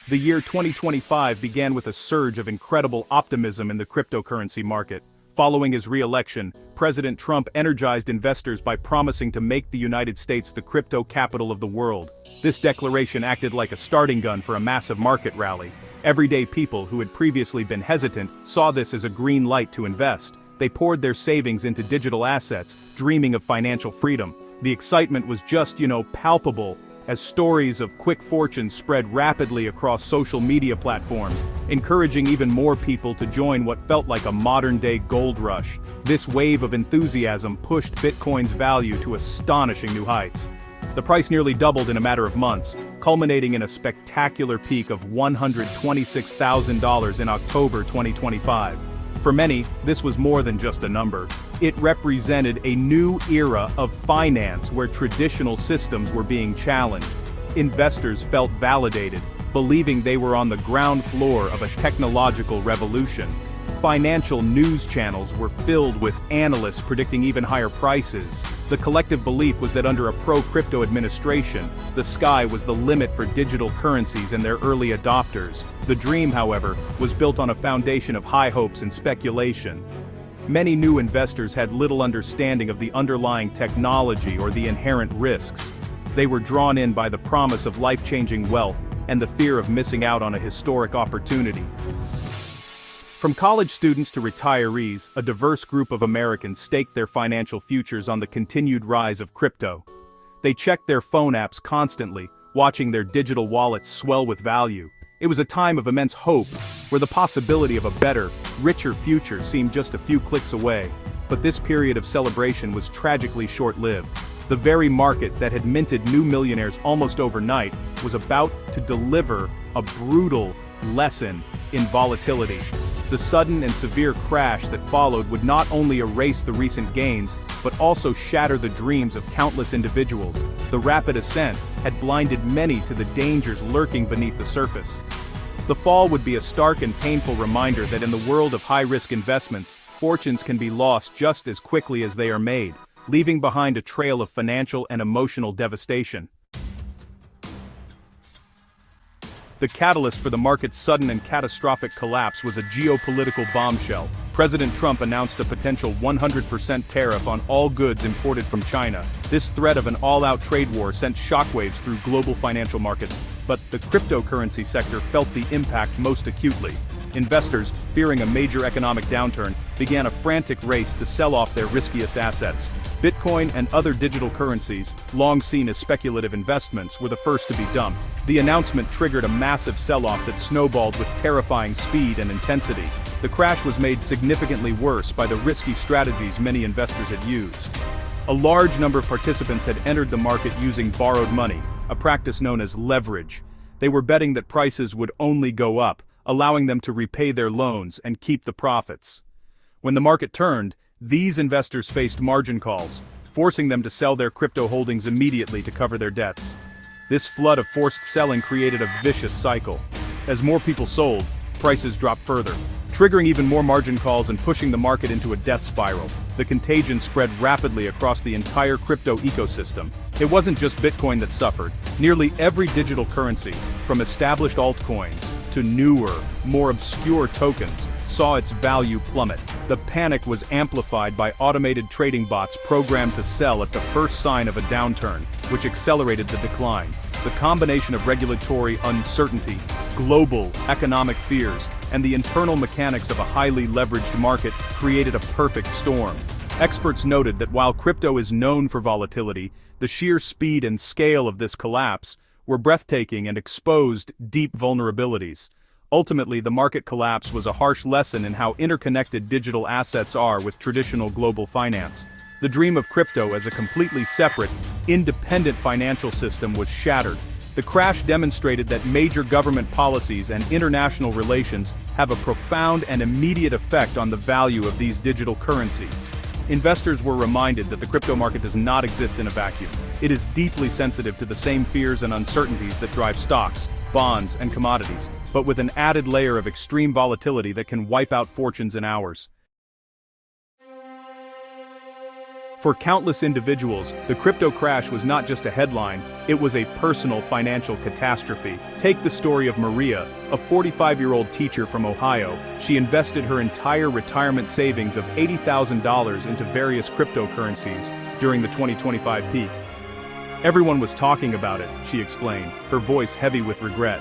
The year 2025 began with a surge of incredible optimism in the cryptocurrency market. Following his re-election, President Trump energized investors by promising to make the United States the crypto capital of the world. This declaration acted like a starting gun for a massive market rally. Everyday people who had previously been hesitant saw this as a green light to invest. They poured their savings into digital assets, dreaming of financial freedom. The excitement was just, palpable, as stories of quick fortunes spread rapidly across social media platforms, encouraging even more people to join what felt like a modern-day gold rush. This wave of enthusiasm pushed Bitcoin's value to astonishing new heights. The price nearly doubled in a matter of months, culminating in a spectacular peak of $126,000 in October 2025. For many, this was more than just a number. It represented a new era of finance where traditional systems were being challenged. Investors felt validated, believing they were on the ground floor of a technological revolution. Financial news channels were filled with analysts predicting even higher prices. The collective belief was that under a pro-crypto administration, the sky was the limit for digital currencies and their early adopters. The dream, however, was built on a foundation of high hopes and speculation. Many new investors had little understanding of the underlying technology or the inherent risks. They were drawn in by the promise of life-changing wealth and the fear of missing out on a historic opportunity. From college students to retirees, a diverse group of Americans staked their financial futures on the continued rise of crypto. They checked their phone apps constantly, watching their digital wallets swell with value. It was a time of immense hope, where the possibility of a better, richer future seemed just a few clicks away. But this period of celebration was tragically short-lived. The very market that had minted new millionaires almost overnight was about to deliver a brutal lesson in volatility. The sudden and severe crash that followed would not only erase the recent gains, but also shatter the dreams of countless individuals. The rapid ascent had blinded many to the dangers lurking beneath the surface. The fall would be a stark and painful reminder that in the world of high-risk investments, fortunes can be lost just as quickly as they are made, leaving behind a trail of financial and emotional devastation. The catalyst for the market's sudden and catastrophic collapse was a geopolitical bombshell. President Trump announced a potential 100% tariff on all goods imported from China. This threat of an all-out trade war sent shockwaves through global financial markets, but the cryptocurrency sector felt the impact most acutely. Investors, fearing a major economic downturn, began a frantic race to sell off their riskiest assets. Bitcoin and other digital currencies, long seen as speculative investments, were the first to be dumped. The announcement triggered a massive sell-off that snowballed with terrifying speed and intensity. The crash was made significantly worse by the risky strategies many investors had used. A large number of participants had entered the market using borrowed money, a practice known as leverage. They were betting that prices would only go up, allowing them to repay their loans and keep the profits. When the market turned, these investors faced margin calls, forcing them to sell their crypto holdings immediately to cover their debts. This flood of forced selling created a vicious cycle. As more people sold, prices dropped further, triggering even more margin calls and pushing the market into a death spiral. The contagion spread rapidly across the entire crypto ecosystem. It wasn't just Bitcoin that suffered. Nearly every digital currency, from established altcoins to newer, more obscure tokens, saw its value plummet. The panic was amplified by automated trading bots programmed to sell at the first sign of a downturn, which accelerated the decline. The combination of regulatory uncertainty, global economic fears, and the internal mechanics of a highly leveraged market created a perfect storm. Experts noted that while crypto is known for volatility, the sheer speed and scale of this collapse were breathtaking and exposed deep vulnerabilities. Ultimately, the market collapse was a harsh lesson in how interconnected digital assets are with traditional global finance. The dream of crypto as a completely separate, independent financial system was shattered. The crash demonstrated that major government policies and international relations have a profound and immediate effect on the value of these digital currencies. Investors were reminded that the crypto market does not exist in a vacuum. It is deeply sensitive to the same fears and uncertainties that drive stocks, bonds, and commodities, but with an added layer of extreme volatility that can wipe out fortunes in hours. For countless individuals, the crypto crash was not just a headline, it was a personal financial catastrophe. Take the story of Maria, a 45-year-old teacher from Ohio. She invested her entire retirement savings of $80,000 into various cryptocurrencies during the 2025 peak. Everyone was talking about it, she explained, her voice heavy with regret.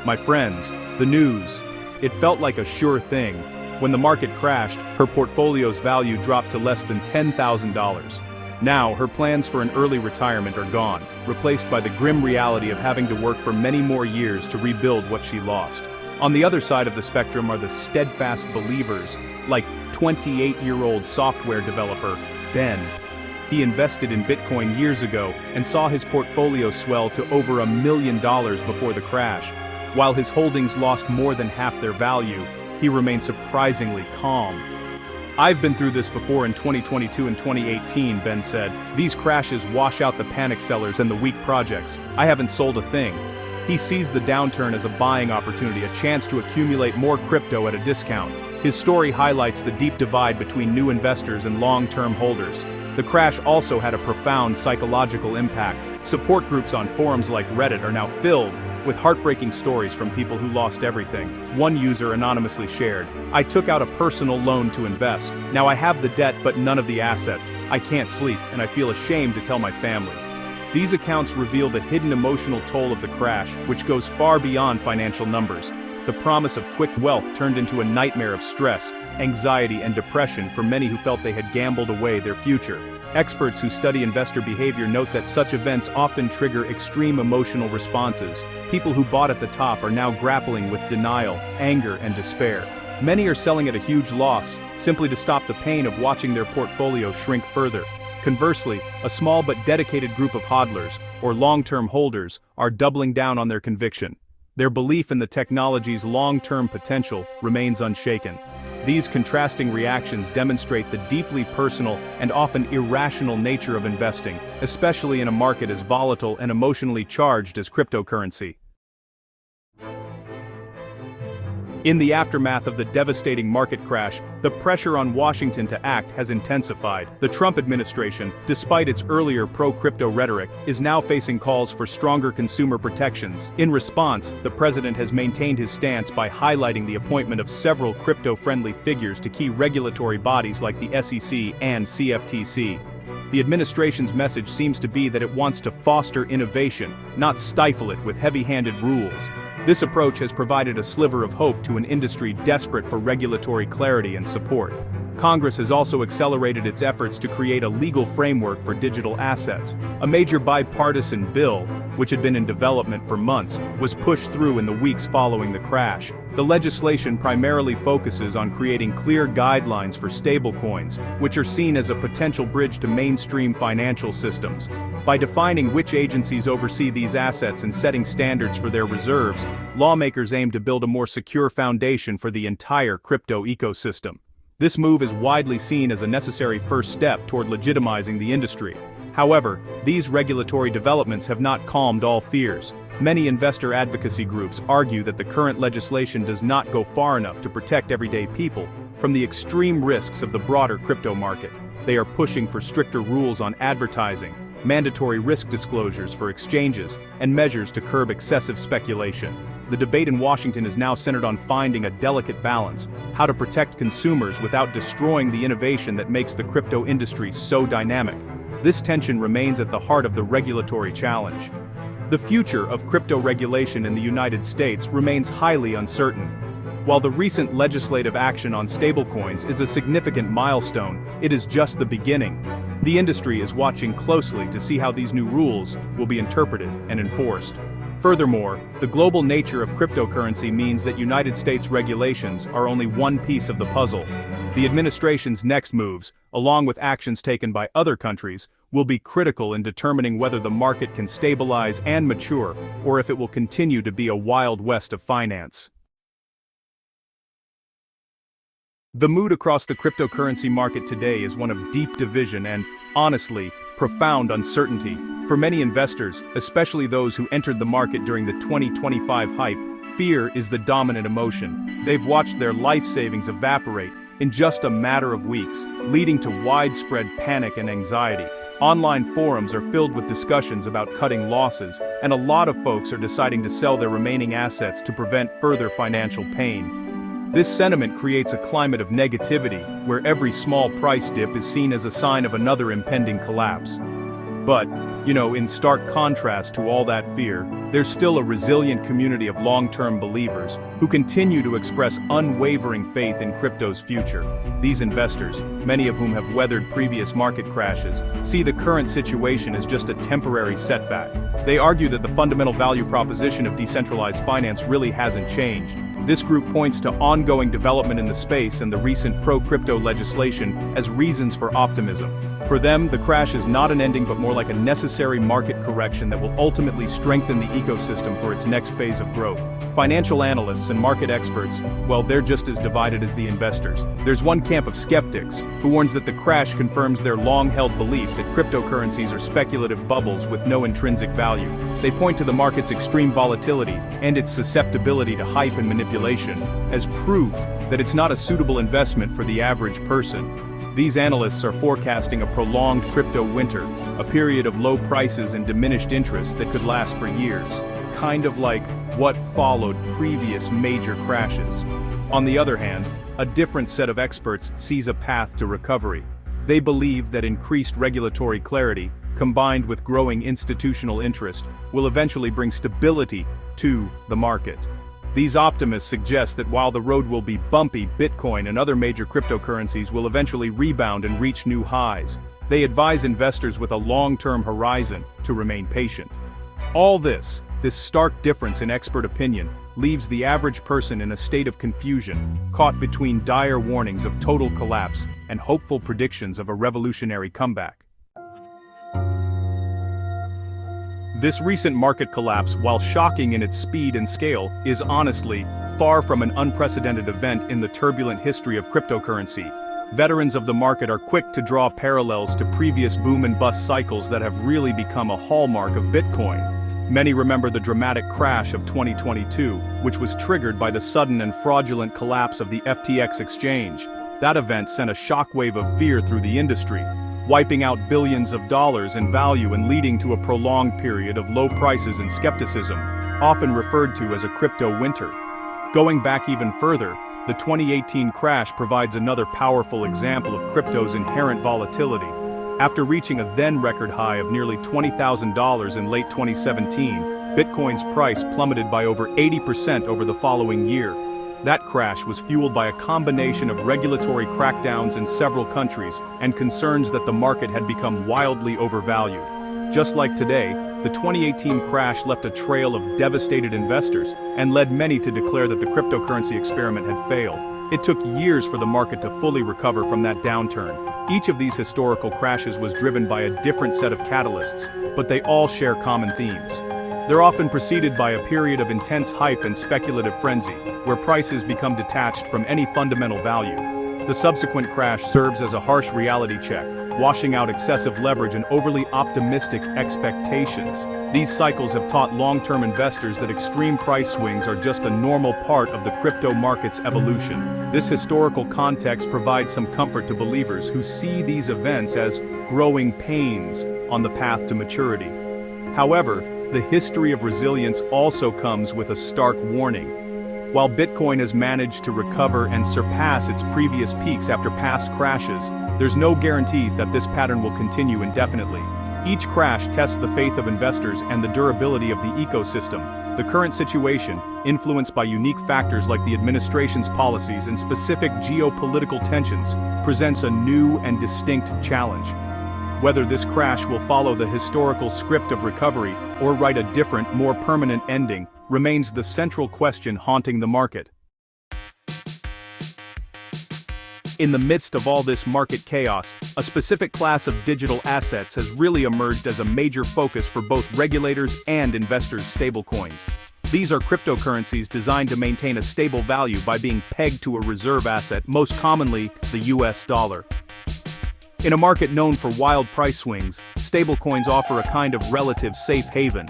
My friends, the news. It felt like a sure thing. When the market crashed, her portfolio's value dropped to less than $10,000. Now, her plans for an early retirement are gone, replaced by the grim reality of having to work for many more years to rebuild what she lost. On the other side of the spectrum are the steadfast believers, like 28-year-old software developer, Ben. He invested in Bitcoin years ago and saw his portfolio swell to over $1 million before the crash. While his holdings lost more than half their value, he remained surprisingly calm. I've been through this before in 2022 and 2018, Ben said. These crashes wash out the panic sellers and the weak projects. I haven't sold a thing. He sees the downturn as a buying opportunity, a chance to accumulate more crypto at a discount. His story highlights the deep divide between new investors and long-term holders. The crash also had a profound psychological impact. Support groups on forums like Reddit are now filled with heartbreaking stories from people who lost everything. One user anonymously shared, "I took out a personal loan to invest. Now I have the debt but none of the assets. I can't sleep, and I feel ashamed to tell my family." These accounts reveal the hidden emotional toll of the crash, which goes far beyond financial numbers. The promise of quick wealth turned into a nightmare of stress, anxiety, and depression for many who felt they had gambled away their future. Experts who study investor behavior note that such events often trigger extreme emotional responses. People who bought at the top are now grappling with denial, anger, and despair. Many are selling at a huge loss, simply to stop the pain of watching their portfolio shrink further. Conversely, a small but dedicated group of hodlers, or long-term holders, are doubling down on their conviction. Their belief in the technology's long-term potential remains unshaken. These contrasting reactions demonstrate the deeply personal and often irrational nature of investing, especially in a market as volatile and emotionally charged as cryptocurrency. In the aftermath of the devastating market crash, the pressure on Washington to act has intensified. The Trump administration, despite its earlier pro-crypto rhetoric, is now facing calls for stronger consumer protections. In response, the president has maintained his stance by highlighting the appointment of several crypto-friendly figures to key regulatory bodies like the SEC and CFTC. The administration's message seems to be that it wants to foster innovation, not stifle it with heavy-handed rules. This approach has provided a sliver of hope to an industry desperate for regulatory clarity and support. Congress has also accelerated its efforts to create a legal framework for digital assets. A major bipartisan bill, which had been in development for months, was pushed through in the weeks following the crash. The legislation primarily focuses on creating clear guidelines for stablecoins, which are seen as a potential bridge to mainstream financial systems. By defining which agencies oversee these assets and setting standards for their reserves, lawmakers aim to build a more secure foundation for the entire crypto ecosystem. This move is widely seen as a necessary first step toward legitimizing the industry. However, these regulatory developments have not calmed all fears. Many investor advocacy groups argue that the current legislation does not go far enough to protect everyday people from the extreme risks of the broader crypto market. They are pushing for stricter rules on advertising, mandatory risk disclosures for exchanges, and measures to curb excessive speculation. The debate in Washington is now centered on finding a delicate balance, how to protect consumers without destroying the innovation that makes the crypto industry so dynamic. This tension remains at the heart of the regulatory challenge. The future of crypto regulation in the United States remains highly uncertain. While the recent legislative action on stablecoins is a significant milestone, it is just the beginning. The industry is watching closely to see how these new rules will be interpreted and enforced. Furthermore, the global nature of cryptocurrency means that United States regulations are only one piece of the puzzle. The administration's next moves, along with actions taken by other countries, will be critical in determining whether the market can stabilize and mature, or if it will continue to be a wild west of finance. The mood across the cryptocurrency market today is one of deep division and, honestly, profound uncertainty. For many investors, especially those who entered the market during the 2025 hype, fear is the dominant emotion. They've watched their life savings evaporate, in just a matter of weeks, leading to widespread panic and anxiety. Online forums are filled with discussions about cutting losses, and a lot of folks are deciding to sell their remaining assets to prevent further financial pain. This sentiment creates a climate of negativity, where every small price dip is seen as a sign of another impending collapse. But, in stark contrast to all that fear, there's still a resilient community of long-term believers who continue to express unwavering faith in crypto's future. These investors, many of whom have weathered previous market crashes, see the current situation as just a temporary setback. They argue that the fundamental value proposition of decentralized finance really hasn't changed. This group points to ongoing development in the space and the recent pro-crypto legislation as reasons for optimism. For them, the crash is not an ending but more like a necessary market correction that will ultimately strengthen the ecosystem for its next phase of growth. Financial analysts and market experts, well, they're just as divided as the investors. There's one camp of skeptics who warns that the crash confirms their long-held belief that cryptocurrencies are speculative bubbles with no intrinsic value. They point to the market's extreme volatility and its susceptibility to hype and manipulation as proof that it's not a suitable investment for the average person. These analysts are forecasting a prolonged crypto winter, a period of low prices and diminished interest that could last for years, kind of like what followed previous major crashes. On the other hand, a different set of experts sees a path to recovery. They believe that increased regulatory clarity, combined with growing institutional interest, will eventually bring stability to the market. These optimists suggest that while the road will be bumpy, Bitcoin and other major cryptocurrencies will eventually rebound and reach new highs. They advise investors with a long-term horizon to remain patient. All this stark difference in expert opinion, leaves the average person in a state of confusion, caught between dire warnings of total collapse and hopeful predictions of a revolutionary comeback. This recent market collapse, while shocking in its speed and scale, is honestly far from an unprecedented event in the turbulent history of cryptocurrency. Veterans of the market are quick to draw parallels to previous boom and bust cycles that have really become a hallmark of Bitcoin. Many remember the dramatic crash of 2022, which was triggered by the sudden and fraudulent collapse of the FTX exchange. That event sent a shockwave of fear through the industry, wiping out billions of dollars in value and leading to a prolonged period of low prices and skepticism, often referred to as a crypto winter. Going back even further, the 2018 crash provides another powerful example of crypto's inherent volatility. After reaching a then record high of nearly $20,000 in late 2017, Bitcoin's price plummeted by over 80% over the following year. That crash was fueled by a combination of regulatory crackdowns in several countries and concerns that the market had become wildly overvalued. Just like today, the 2018 crash left a trail of devastated investors and led many to declare that the cryptocurrency experiment had failed. It took years for the market to fully recover from that downturn. Each of these historical crashes was driven by a different set of catalysts, but they all share common themes. They're often preceded by a period of intense hype and speculative frenzy, where prices become detached from any fundamental value. The subsequent crash serves as a harsh reality check, washing out excessive leverage and overly optimistic expectations. These cycles have taught long-term investors that extreme price swings are just a normal part of the crypto market's evolution. This historical context provides some comfort to believers who see these events as growing pains on the path to maturity. However, the history of resilience also comes with a stark warning. While Bitcoin has managed to recover and surpass its previous peaks after past crashes, there's no guarantee that this pattern will continue indefinitely. Each crash tests the faith of investors and the durability of the ecosystem. The current situation, influenced by unique factors like the administration's policies and specific geopolitical tensions, presents a new and distinct challenge. Whether this crash will follow the historical script of recovery or write a different, more permanent ending, remains the central question haunting the market. In the midst of all this market chaos, a specific class of digital assets has really emerged as a major focus for both regulators and investors: stablecoins. These are cryptocurrencies designed to maintain a stable value by being pegged to a reserve asset, most commonly the US dollar. In a market known for wild price swings, stablecoins offer a kind of relative safe haven.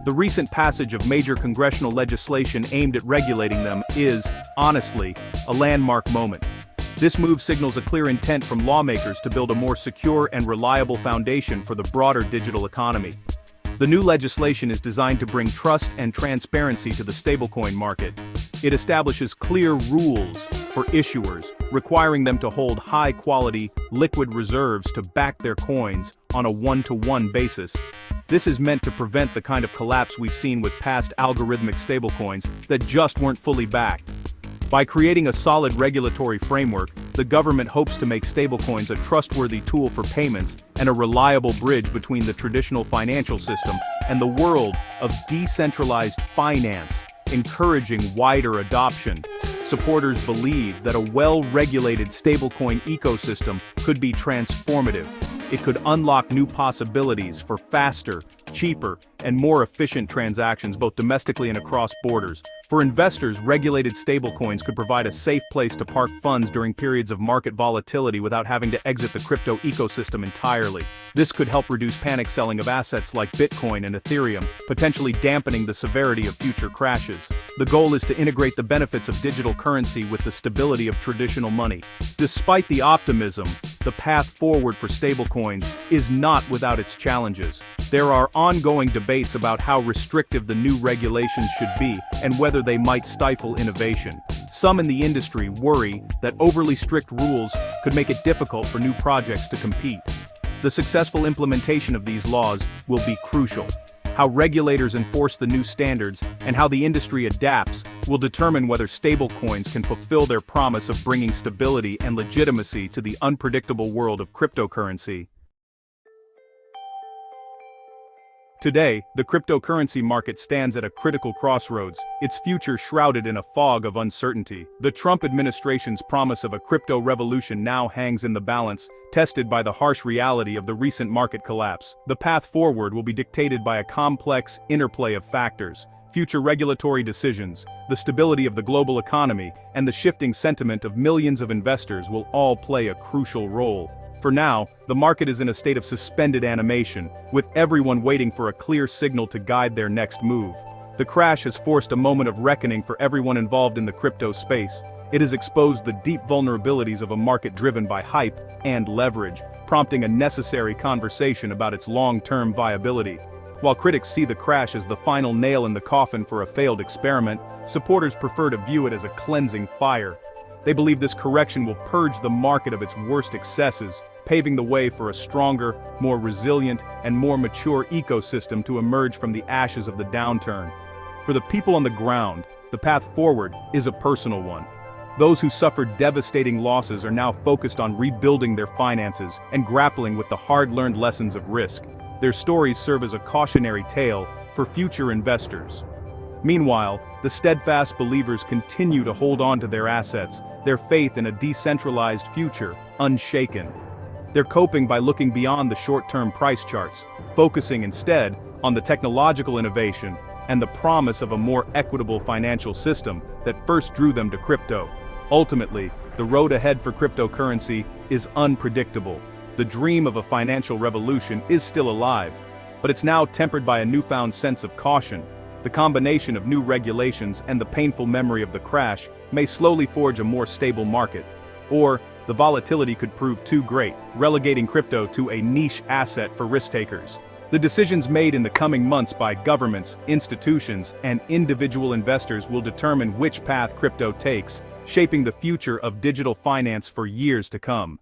The recent passage of major congressional legislation aimed at regulating them is, honestly, a landmark moment. This move signals a clear intent from lawmakers to build a more secure and reliable foundation for the broader digital economy. The new legislation is designed to bring trust and transparency to the stablecoin market. It establishes clear rules for issuers, requiring them to hold high-quality, liquid reserves to back their coins on a one-to-one basis. This is meant to prevent the kind of collapse we've seen with past algorithmic stablecoins that just weren't fully backed. By creating a solid regulatory framework, the government hopes to make stablecoins a trustworthy tool for payments and a reliable bridge between the traditional financial system and the world of decentralized finance, encouraging wider adoption. Supporters believe that a well-regulated stablecoin ecosystem could be transformative. It could unlock new possibilities for faster, cheaper, and more efficient transactions both domestically and across borders. For investors, regulated stablecoins could provide a safe place to park funds during periods of market volatility without having to exit the crypto ecosystem entirely. This could help reduce panic selling of assets like Bitcoin and Ethereum, potentially dampening the severity of future crashes. The goal is to integrate the benefits of digital currency with the stability of traditional money. Despite the optimism, the path forward for stablecoins is not without its challenges. There are ongoing debates about how restrictive the new regulations should be and whether they might stifle innovation. Some in the industry worry that overly strict rules could make it difficult for new projects to compete. The successful implementation of these laws will be crucial. How regulators enforce the new standards and how the industry adapts will determine whether stablecoins can fulfill their promise of bringing stability and legitimacy to the unpredictable world of cryptocurrency. Today, the cryptocurrency market stands at a critical crossroads, its future shrouded in a fog of uncertainty. The Trump administration's promise of a crypto revolution now hangs in the balance, tested by the harsh reality of the recent market collapse. The path forward will be dictated by a complex interplay of factors: future regulatory decisions, the stability of the global economy, and the shifting sentiment of millions of investors will all play a crucial role. For now, the market is in a state of suspended animation, with everyone waiting for a clear signal to guide their next move. The crash has forced a moment of reckoning for everyone involved in the crypto space. It has exposed the deep vulnerabilities of a market driven by hype and leverage, prompting a necessary conversation about its long-term viability. While critics see the crash as the final nail in the coffin for a failed experiment, supporters prefer to view it as a cleansing fire. They believe this correction will purge the market of its worst excesses, paving the way for a stronger, more resilient, and more mature ecosystem to emerge from the ashes of the downturn. For the people on the ground, the path forward is a personal one. Those who suffered devastating losses are now focused on rebuilding their finances and grappling with the hard-learned lessons of risk. Their stories serve as a cautionary tale for future investors. Meanwhile, the steadfast believers continue to hold on to their assets, their faith in a decentralized future, unshaken. They're coping by looking beyond the short-term price charts, focusing instead on the technological innovation and the promise of a more equitable financial system that first drew them to crypto. Ultimately, the road ahead for cryptocurrency is unpredictable. The dream of a financial revolution is still alive, but it's now tempered by a newfound sense of caution. The combination of new regulations and the painful memory of the crash may slowly forge a more stable market. Or, the volatility could prove too great, relegating crypto to a niche asset for risk-takers. The decisions made in the coming months by governments, institutions, and individual investors will determine which path crypto takes, shaping the future of digital finance for years to come.